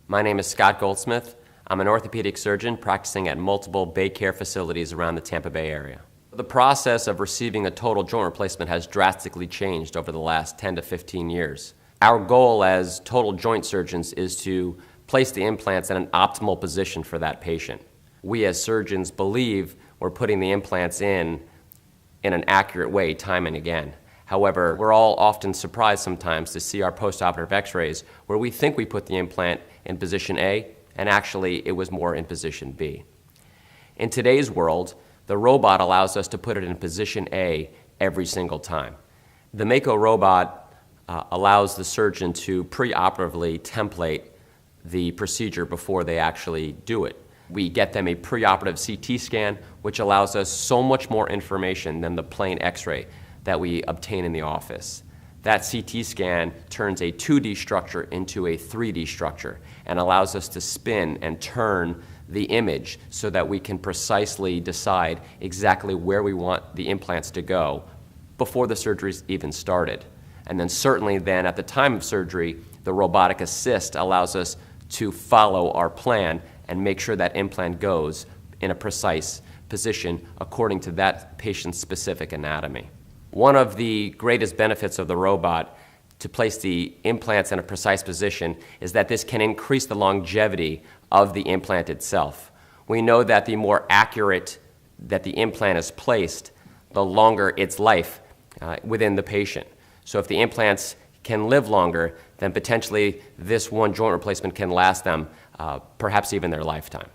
My name is Scott Goldsmith. I'm an orthopedic surgeon practicing at multiple Bay Care facilities around the Tampa Bay area. The process of receiving a total joint replacement has drastically changed over the last 10 to 15 years. Our goal as total joint surgeons is to place the implants in an optimal position for that patient. We as surgeons believe we're putting the implants in an accurate way time and again. However, we're all often surprised sometimes to see our postoperative x-rays where we think we put the implant in position A and actually it was more in position B. In today's world, the robot allows us to put it in position A every single time. The Mako robot allows the surgeon to preoperatively template the procedure before they actually do it. We get them a preoperative CT scan, which allows us so much more information than the plain x-ray that we obtain in the office. That CT scan turns a 2D structure into a 3D structure and allows us to spin and turn the image so that we can precisely decide exactly where we want the implants to go before the surgery's even started. And then certainly then at the time of surgery, the robotic assist allows us to follow our plan and make sure that implant goes in a precise position according to that patient's specific anatomy. One of the greatest benefits of the robot to place the implants in a precise position is that this can increase the longevity of the implant itself. We know that the more accurate that the implant is placed, the longer its life within the patient. So if the implants can live longer, then potentially this one joint replacement can last them perhaps even their lifetime.